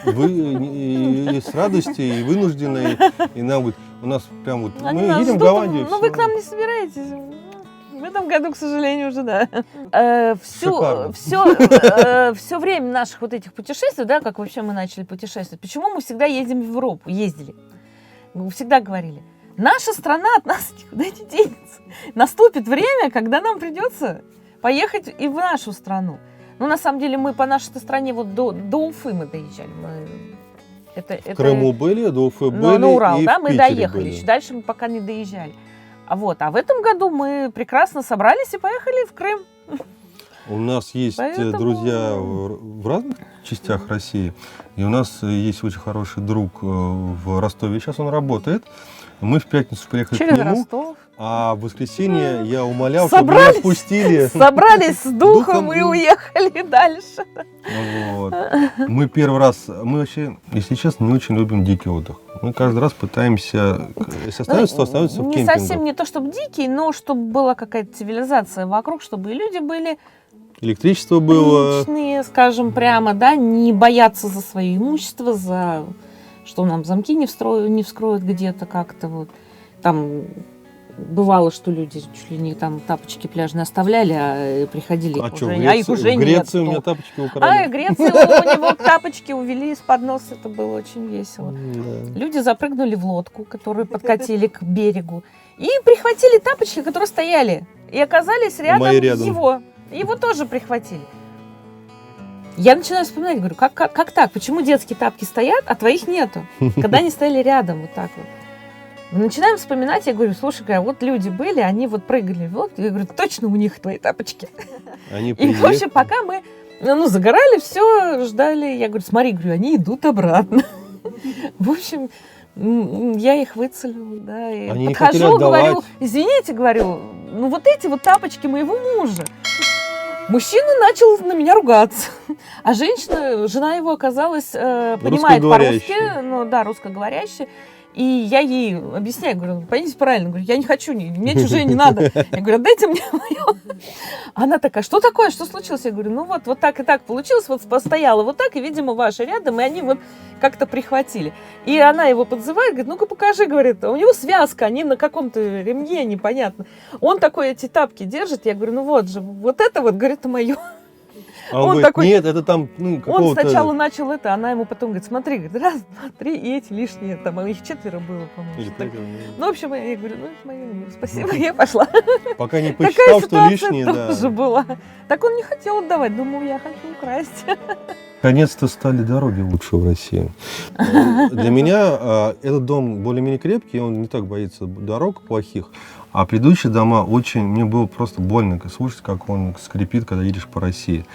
Вы и с радостью, и вынуждены, и нам говорит, у нас прям вот, Они мы нас едем в ждут, Голландию. но вы к нам не собираетесь. В этом году, к сожалению, уже да. Шикарно. Все время наших вот этих путешествий, да, как вообще мы начали путешествовать, почему мы всегда ездим в Европу, ездили? Мы всегда говорили, наша страна от нас никуда не денется. Наступит время, когда нам придется поехать и в нашу страну. Ну, на самом деле, мы по нашей стране вот до Уфы мы доезжали. В Крыму были, до Уфы были, на Урал, и да, в мы Питере доехали. были. Еще дальше мы пока не доезжали. А в этом году мы прекрасно собрались и поехали в Крым. У нас есть Поэтому- друзья в разных частях России. И у нас есть очень хороший друг в Ростове. Сейчас он работает. Мы в пятницу приехали Через к нему, Ростов. а в воскресенье я умолял, чтобы Собрались, меня отпустили. собрались с духом Духом и и- уехали дальше. Вот. Мы первый раз, мы вообще, если честно, не очень любим дикий отдых. Мы каждый раз пытаемся, если остановиться, то остановиться в Не кемпингах. совсем не то, чтобы дикий, но чтобы была какая-то цивилизация вокруг, чтобы и люди были Электричество было. приличные, скажем прямо, да, не бояться за свое имущество, за что нам замки не вскроют где-то как-то вот. Там бывало, что люди чуть ли не там тапочки пляжные оставляли, а приходили, А их что, уже, в а их уже в Греции у нет. меня тапочки А, украли. в Греции у него тапочки увели из-под носа, это было очень весело. Да. Люди запрыгнули в лодку, которую подкатили к берегу, и прихватили тапочки, которые стояли, и оказались рядом, Мои рядом. его. Его тоже прихватили. Я начинаю вспоминать, говорю, как так? Почему детские тапки стоят, а твоих нету? Когда они стояли рядом, вот так вот. Мы начинаем вспоминать, я говорю, слушай, вот люди были, они вот прыгали в лодку, я говорю, точно у них твои тапочки. Они И, в приехали. общем, пока мы загорали, все, ждали. Я говорю, смотри, говорю, они идут обратно. В общем, я их выцелила, да. И Они не хотели подхожу, говорю, отдавать. извините, говорю, ну вот эти вот тапочки моего мужа. Мужчина начал на меня ругаться. А жена его оказалась, понимает по-русски, Русскоговорящая. ну да, русскоговорящая. И я ей объясняю, говорю, поймите правильно, говорю, я не хочу, мне чужие не надо. Я говорю, отдайте мне мое. Она такая, что такое, что случилось? Я говорю, ну вот так и так получилось, вот постояла вот так, и, видимо, ваши рядом, и они вот как-то прихватили. И она его подзывает, говорит, ну-ка покажи, говорит, а у него связка, они на каком-то ремне, непонятно. Он такой эти тапки держит, я говорю, ну вот же, вот это вот, говорит, это мое. А он он говорит, такой- нет, это там, ну, Он какого-то... сначала начал это, она ему потом говорит, смотри, говорит, раз, два, три, и эти лишние, там, а их 4 было, по-моему. Или что-то такое. так, Ну, в общем, я говорю, ну, это мое, спасибо, я пошла. пока не Такая посчитал, что ситуация лишнее, тоже да. была. Так он не хотел отдавать, думал, я хочу украсть. Наконец-то стали дороги лучше в России. Для меня этот дом более-менее крепкий, он не так боится дорог плохих. А предыдущие дома очень... Мне было просто больно слушать, как он скрипит, когда едешь по России.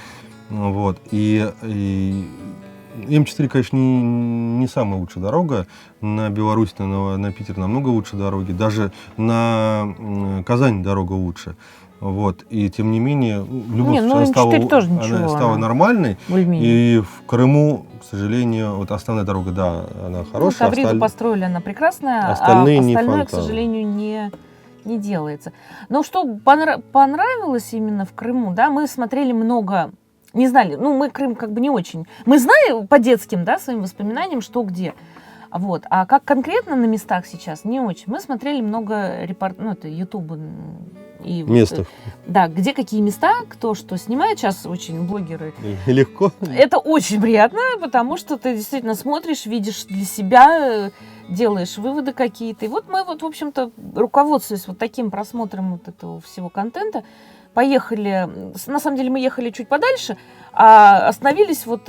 Вот. И М4, конечно, не самая лучшая дорога. На Беларусь, на Питер намного лучше дороги. Даже на Казань дорога лучше. Вот. И тем не менее, в любом Не, случае, ну, М4 тоже она ничего, стала она нормальной. Более-менее. И в Крыму, к сожалению, вот основная дорога, да, она Ну, хорошая. Тавриду построили, она прекрасная, остальные а не остальное, к фонтан. сожалению, не делается. Но что понравилось именно в Крыму, да, мы смотрели много, не знали, ну, мы Крым как бы не очень. Мы знали по детским, да, своим воспоминаниям, что где. Вот. А как конкретно на местах сейчас, не очень. Мы смотрели много ну, это Ютуба. И Местах. Да, где какие места, кто что снимает. Сейчас очень блогеры. Легко. Это очень приятно, потому что ты действительно смотришь, видишь для себя, делаешь выводы какие-то. И вот мы, вот, в общем-то, руководствуясь вот таким просмотром вот этого всего контента, поехали, на самом деле мы ехали чуть подальше, а остановились вот...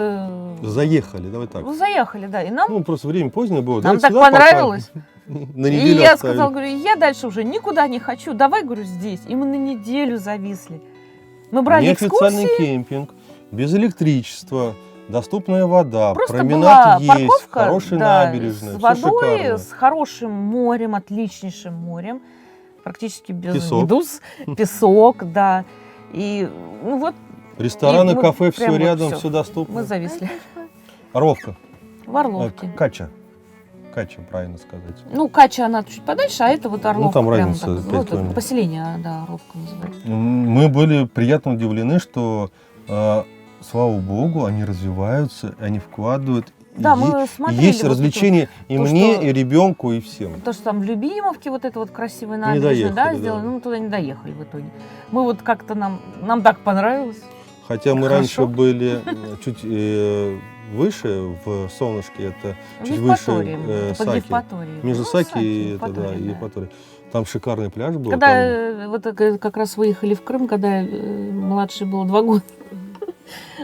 Заехали, давай так. Заехали, да, и нам, Ну, просто время позднее было. нам давайте так сюда понравилось. пока. На И неделю я оставили. сказала, говорю, я дальше уже никуда не хочу, давай, говорю, здесь. И мы на неделю зависли. Мы брали Неофициальный экскурсии, кемпинг, без электричества, доступная вода, просто променад была есть, парковка, хорошая да, набережная, с всё водой, шикарно. с хорошим морем, отличнейшим морем, практически без Песок. медуз, песок, да. И ну вот Рестораны, и мы кафе, прям все вот рядом, всё. все доступно. мы зависли Орловка. в Орловке. Кача. Кача, правильно сказать. Ну, Кача, она чуть подальше, а это вот Орловка. там прям разница так, 5 ну, это километров. поселение, да, Орловка называется. Мы были приятно удивлены, что, слава богу, они развиваются, они вкладывают. Да, И мы и смотрели есть вот развлечения и то, мне, что- и ребенку, и всем. То, что там в Любимовке вот это вот красивая Не набережная, да, доехали, сделали, да. ну, мы туда не доехали в итоге. Мы вот как-то нам так понравилось. Хотя мы Хорошо. раньше были чуть выше, в Солнышке, это чуть выше Евпатория, под Саки. Евпаторией. Между Ну, Саки и Евпатория, да. Евпаторией. Там шикарный пляж был. Когда там, вот как раз выехали в Крым, когда младший было 2 года,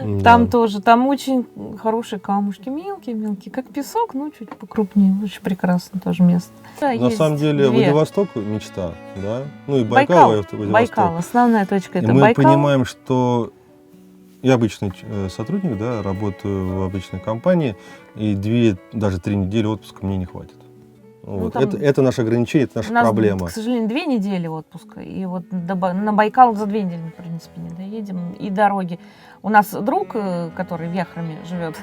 да. там тоже, там очень хорошие камушки, мелкие, как песок, но чуть покрупнее, очень прекрасно тоже место. Да, На есть самом деле две. Владивосток мечта, да? Ну и Байкал, Владивосток. Байкал, основная точка И это мы Байкал. понимаем, что я обычный сотрудник, да, работаю в обычной компании, и 2, даже 3 недели отпуска мне не хватит. Вот. там Это наше ограничение, это У наша нас, проблема. к сожалению, 2 недели отпуска, и вот на Байкал за 2 недели, в принципе, не доедем, и дороги. У нас друг, который в Яхроме живет,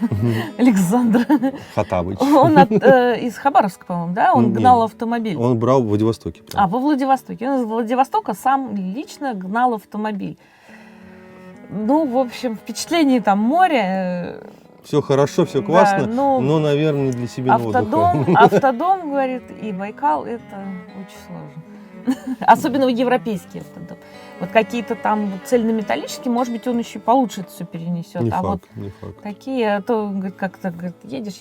Александр, Хатабыч. он из Хабаровска, по-моему, да, он Не, гнал автомобиль. Он брал в Владивостоке. прям. А, во Владивостоке. Он из Владивостока сам лично гнал автомобиль. Ну, в общем, впечатление там море. Все хорошо, все Да, классно, ну, но, наверное, не для семейного отдыха. автодом, говорит, и Байкал, это очень сложно. Особенно европейский автодом. Вот какие-то там цельнометаллические, может быть, он еще получше это все перенесет. Не А вот факт, не факт. такие, а то говорит, как-то говорит, едешь,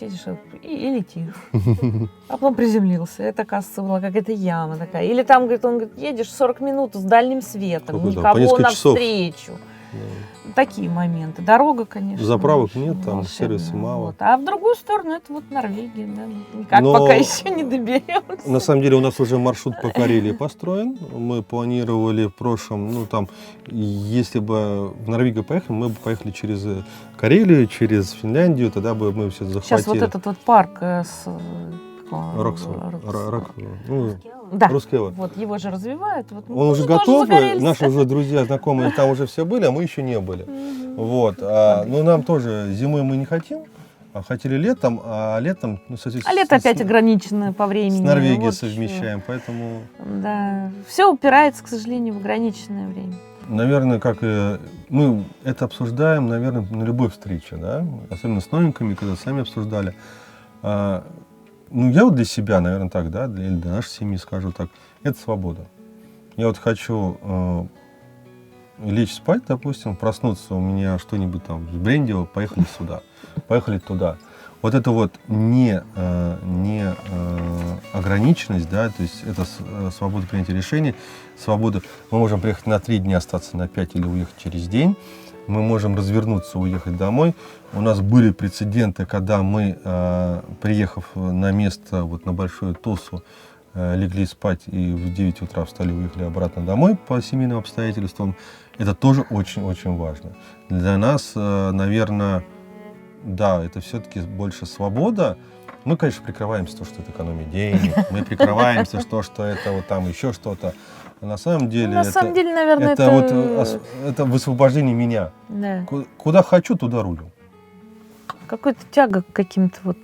и летишь. А потом приземлился. Это, кажется, была какая-то яма такая. Или там, говорит, он говорит, едешь 40 минут с дальним светом, Какой там, по никого несколько часов. навстречу. Да. Такие моменты. Дорога, конечно. Заправок очень нет, там волшебная. сервиса мало. Вот. А в другую сторону это вот Норвегия, да. Никак Но пока еще не доберемся. На самом деле у нас уже маршрут по Карелии построен. Мы планировали в прошлом, ну там, если бы в Норвегию поехали, мы бы поехали через Карелию, через Финляндию, тогда бы мы все захватили. Сейчас вот этот вот парк с... Да, Рускева. вот его же развивают. Вот, Он уже мы тоже готов, загорелись. наши уже друзья, знакомые там уже все были, а мы еще не были. Мгм. Вот. Но нам тоже зимой мы не хотим, а хотели летом, а летом, ну, А лето опять ограничено по времени. с Норвегией Вот совмещаем, поэтому, чё. Да, все упирается, к сожалению, в ограниченное время. наверное, как мы это обсуждаем, наверное, на любой встрече, да, особенно с новенькими, когда сами обсуждали. Ну, я вот для себя, наверное, так, да, или для нашей семьи скажу так, это свобода. Я вот хочу лечь спать, допустим, проснуться, у меня что-нибудь там сбрендило, поехали сюда, поехали туда. Вот это вот не ограниченность, да, то есть это свобода принятия решений, свобода. Мы можем приехать на 3 дня, остаться на 5 или уехать через день. Мы можем развернуться, уехать домой. У нас были прецеденты, когда мы, приехав на место, вот на Большую Тусу, легли спать и в 9 утра встали, уехали обратно домой по семейным обстоятельствам. Это тоже очень-очень важно. Для нас, наверное, да, это все-таки больше свобода. Мы, конечно, прикрываемся то, что это экономия денег, мы прикрываемся то, что это вот там еще что-то. А на самом деле, На самом деле, наверное, это вот это высвобождение меня. Да. Куда хочу, туда рулю. Какая-то тяга к каким-то вот...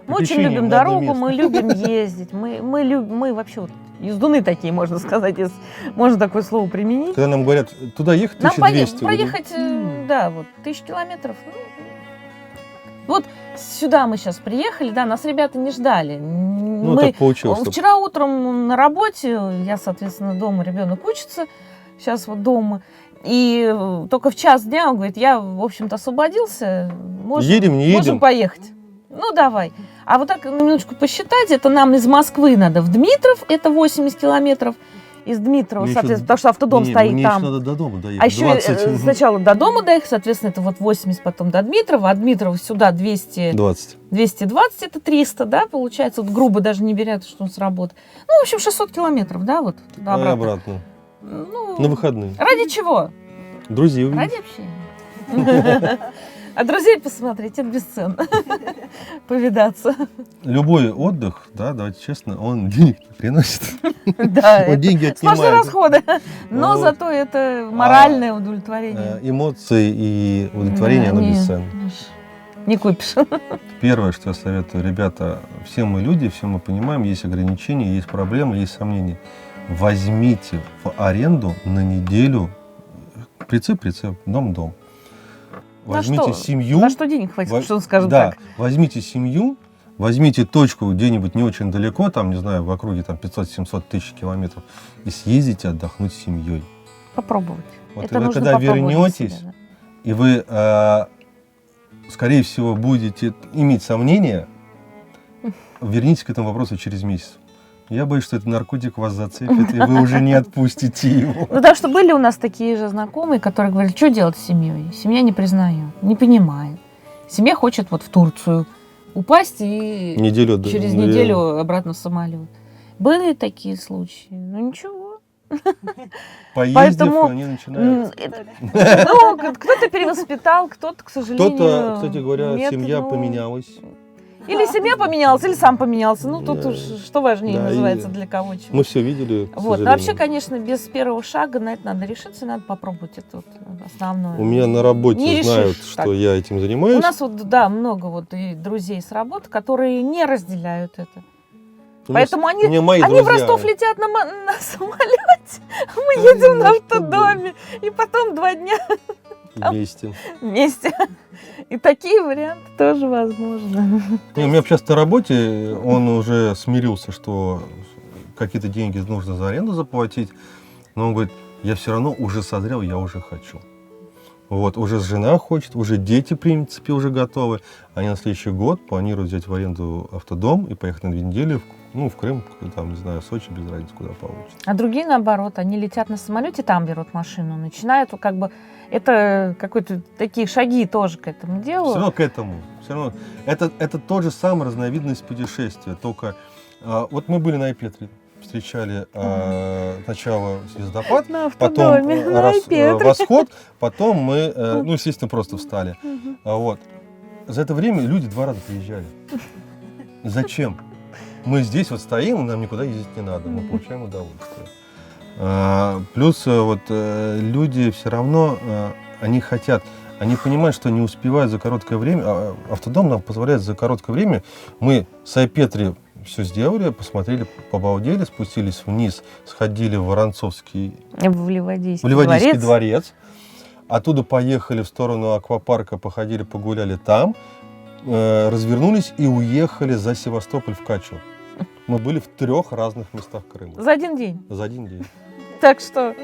Мы очень Приключениям любим на одно дорогу, место. мы любим ездить, мы вообще вот ездуны такие, можно сказать, если можно такое слово применить. Когда нам говорят, туда ехать Нам 1200. проехать, да, вот, 1000 километров. Вот сюда мы сейчас приехали, да, нас ребята не ждали. Ну, Мы так получилось. что- вчера утром на работе, я, соответственно, дома, ребенок учится, сейчас вот дома. И только в час дня он говорит, я, в общем-то, освободился, Едем, не можем едем? поехать. Ну, давай. А вот так на минуточку посчитать, это нам из Москвы надо в Дмитров, это 80 километров, из Дмитрова, Мне соответственно, еще- потому что автодом Не, стоит мне там. еще надо до дома доехать. А еще 20. сначала до дома доехать, соответственно, это вот 80, потом до Дмитрова, а Дмитрова сюда 200, 20. 220, это 300, да, получается, вот грубо даже не беря, что он с работы. Ну, в общем, 600 километров, да, вот И туда-обратно. обратно. Ну, На выходные. ради чего? Друзей увидеть. Ради общения. А друзей посмотреть, это бесценно. Повидаться. Любой отдых, да, давайте честно, он денег не приносит. Да, Он деньги сплошные отнимает. расходы. Но Вот. зато это моральное удовлетворение. Эмоции и удовлетворение, Да, оно не- бесценно. Не купишь. Первое, что я советую, ребята, все мы люди, все мы понимаем, есть ограничения, есть проблемы, есть сомнения. Возьмите в аренду на неделю прицеп, дом. Возьмите На что? семью. На что денег хватит, Во- что он скажет да, так? возьмите семью, возьмите точку где-нибудь не очень далеко, там, не знаю, в округе там 500-700 тысяч километров, и съездите отдохнуть с семьей. Попробовать. Вот Это вы нужно когда попробовать для вернетесь, себя, да. и вы, скорее всего, будете иметь сомнения, вернитесь к этому вопросу через месяц. Я боюсь, что этот наркотик вас зацепит, и вы уже не отпустите его. Ну, так что были у нас такие же знакомые, которые говорили, что делать с семьей? Семья не признает, не понимает. Семья хочет вот в Турцию упасть и Неделю, да, через наверное. неделю обратно в самолет. Были такие случаи, ну ничего. Поездив, Поэтому, они начинают. Ну, кто-то перевоспитал, кто-то, к сожалению, Кто-то, кстати говоря, нет, семья ну, поменялась. Или семья поменялась, или сам поменялся. Ну, тут Да. уж что важнее Да, называется и для кого чего. Мы все видели, к Вот. Но сожалению. вообще, конечно, без первого шага на это надо решиться, надо попробовать. Это вот основное. У меня на работе Не решишь знают, так. что я этим У занимаюсь. нас вот, да, много вот и друзей с работы, которые не разделяют это. У нас- Поэтому у меня мои Они в друзья. Ростов летят на самолете, а мы едем на автодоме, и потом 2 дня Вместе. вместе. И такие варианты тоже возможны. Не, у меня сейчас на работе, он уже смирился, что какие-то деньги нужно за аренду заплатить, но он говорит, я все равно уже созрел, я уже хочу. Вот, уже жена хочет, уже дети, в принципе, уже готовы. Они на следующий год планируют взять в аренду автодом и поехать на 2 недели в Крым, там, не знаю, Сочи, без разницы, куда получится. А другие, наоборот, они летят на самолете, там берут машину, начинают как бы... Это какие-то такие шаги тоже к этому делу. Все равно к этому. Все равно. Это тот же самый разновидность путешествия. Только вот мы были на Айпетре, встречали сначала звездопад, На потом автодоме, на Айпетре. восход, потом мы, ну, естественно, просто встали. Мгм. Вот. За это время люди 2 раза приезжали. Зачем? Мы здесь вот стоим, нам никуда ездить не надо, мы получаем удовольствие. Плюс люди все равно, они хотят, они понимают, что не успевают за короткое время. Автодом нам позволяет за короткое время. Мы с Айпетри все сделали, посмотрели, побалдели, спустились вниз, сходили в Воронцовский, В Ливадийский Ливадийский дворец. дворец. Оттуда поехали в сторону аквапарка, походили, погуляли там, развернулись и уехали за Севастополь в Качу. Мы были в 3 разных местах Крыма За один день. за 1 день. Так что,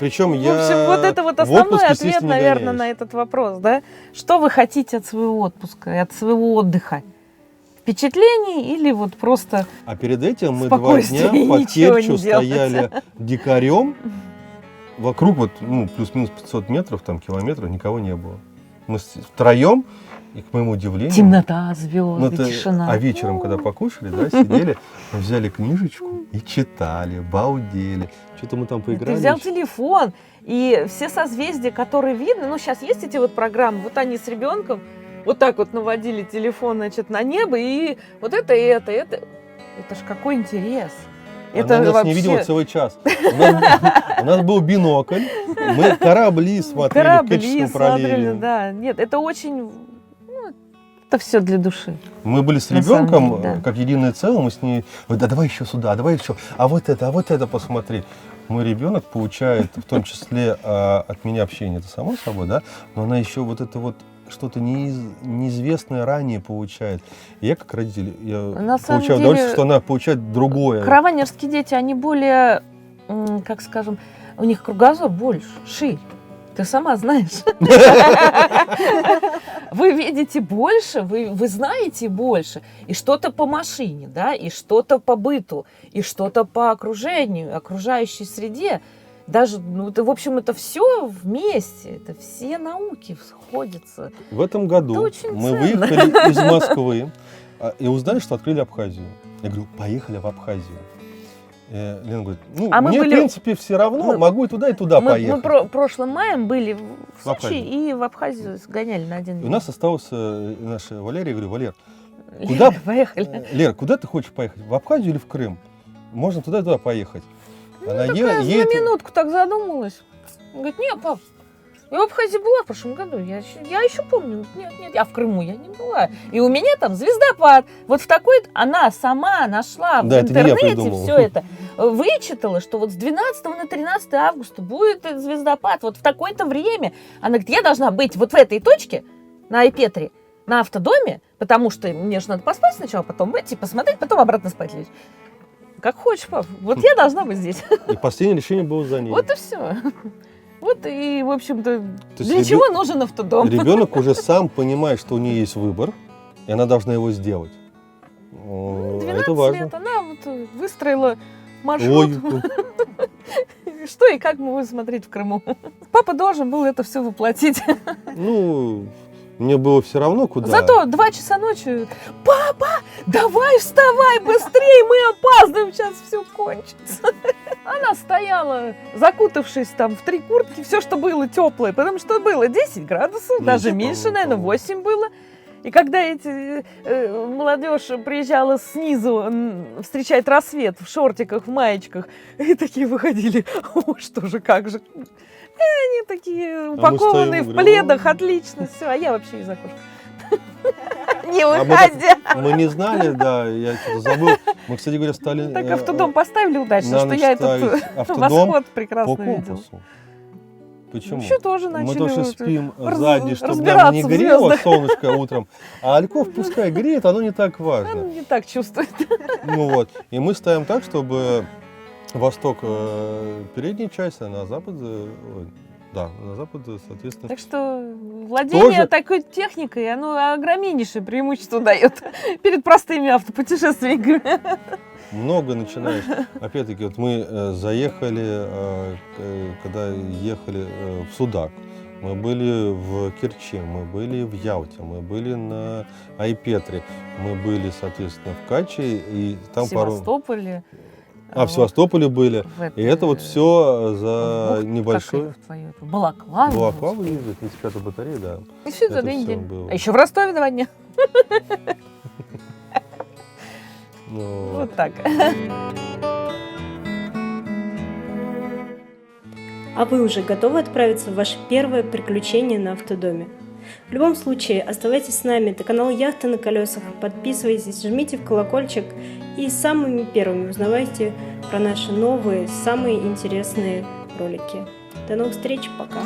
Причем в я общем, вот это вот в основной отпуск, ответ, естественно, не наверное, гоняюсь. на этот вопрос, да? Что вы хотите от своего отпуска и от своего отдыха? Впечатлений или вот просто... А перед этим мы 2 Спокойствие дня и по ничего не Керчу делать. стояли дикарем. Вокруг вот, плюс-минус 500 метров, там километров, никого не было. Мы втроем, и к моему удивлению... Темнота, Ну, звезды, это- тишина. А вечером, когда покушали, да, сидели, взяли книжечку и читали, балдели. Что-то мы там Ты поиграли. взял телефон, и все созвездия, которые видно, ну, сейчас есть эти вот программы, вот они с ребенком вот так вот наводили телефон, значит, на небо, и вот это. Это ж какой интерес. Она нас не видела целый час. У нас был бинокль, мы корабли смотрели в Керченском проливе. да. Нет, это очень... ну, это все для души. Мы были с На самом ребенком, деле, да. как единое целое, мы с ней, говорит, а давай еще сюда, а давай еще, а вот это посмотри. Мой ребенок получает, в том числе от меня общение, это само собой, да, но она еще вот это вот что-то неизвестное ранее получает. И я как родитель, я На самом получаю деле, удовольствие, что она получает другое. Караванерские дети, они более, как скажем, у них кругозор больше, шире. Ты сама знаешь. Вы видите больше, вы знаете больше. И что-то по машине, да, и что-то по быту, и что-то по окружению, окружающей среде. Даже, ну, это, в общем, это все вместе, это все науки сходятся. В этом году Это очень мы ценно. выехали из Москвы и узнали, что открыли Абхазию. Я говорю, поехали в Абхазию. Лена говорит, ну, А мы мне, были- в принципе, все равно, могу и туда Мы поехать. прошлым маем были в Сочи Абхазии. и в Абхазию сгоняли на один И день. у нас остался наш Валерий. Я говорю, Валер, куда, Поехали. Лер, куда ты хочешь поехать? В Абхазию или в Крым? Можно туда и туда поехать. Она Такая едет. на минутку так задумалась. Говорит, нет, пап, я в Абхазии была в прошлом году, я еще помню. Нет, а в Крыму я не была. И у меня там звездопад. Вот в такой, она сама нашла в Да, это не я интернете придумал. все это. Вычитала, что вот с 12 на 13 августа будет звездопад. Вот в такое-то время. Она говорит, я должна быть вот в этой точке, на Айпетре, на автодоме, потому что мне же надо поспать сначала, потом выйти, посмотреть, потом обратно спать лечь. Как хочешь, пап. Вот я должна быть здесь. И последнее решение было за ней. Вот и все. Вот и, в общем-то, есть для чего нужен автодом? Ребенок уже сам понимает, что у нее есть выбор, и она должна его сделать. 12 Это важно. лет она вот выстроила маршрут, Ой, что и как мы будем смотреть в Крыму. Папа должен был это все воплотить. ну, мне было все равно, куда. Зато 2 часа ночи, папа, давай вставай быстрее, мы опаздываем, сейчас все кончится. Она стояла, закутавшись там в 3 куртки, все, что было теплое, потому что было 10 градусов, даже меньше, наверное, 8 было. И когда молодежь приезжала снизу встречать рассвет в шортиках, в маечках, и такие выходили, о, что же, как же. И они такие упакованные в стоим, пледах, говорю, отлично, все, а я вообще из окошка. Не А выходя. мы не знали, да, я что-то забыл. Мы, кстати говоря, стали... Так автодом поставили удачно, на что ночь я этот ставить автодом восход по прекрасно видела. компасу. Почему? Еще тоже Мы начали тоже вот спим раз- сзади, чтобы нам разбираться не в грело звездах. солнышко утром, а Альков пускай греет, оно не так Он важно. не так чувствует. Ну вот, и мы ставим так, чтобы восток передняя часть, а на запад, на запад, соответственно. Так что владение Тоже- такой техникой, оно огромнейшее преимущество дает перед простыми автопутешественниками. Много начинаешь. Опять-таки, вот мы заехали, когда ехали в Судак, мы были в Керчи, мы были в Ялте, мы были на Айпетре, мы были, соответственно, в Каче, и там В Севастополе. в Севастополе были. И это вот все за небольшой... Балаклава. Балаклава ездит, 35-я батарея, да. И все за это 2 всё недели. было. А еще в Ростове 2 дня. Ну, Вот так. А вы уже готовы отправиться в ваше первое приключение на автодоме? В любом случае, оставайтесь с нами. Это канал «Яхта на колесах». Подписывайтесь, жмите в колокольчик и самыми первыми узнавайте про наши новые, самые интересные ролики. До новых встреч, пока!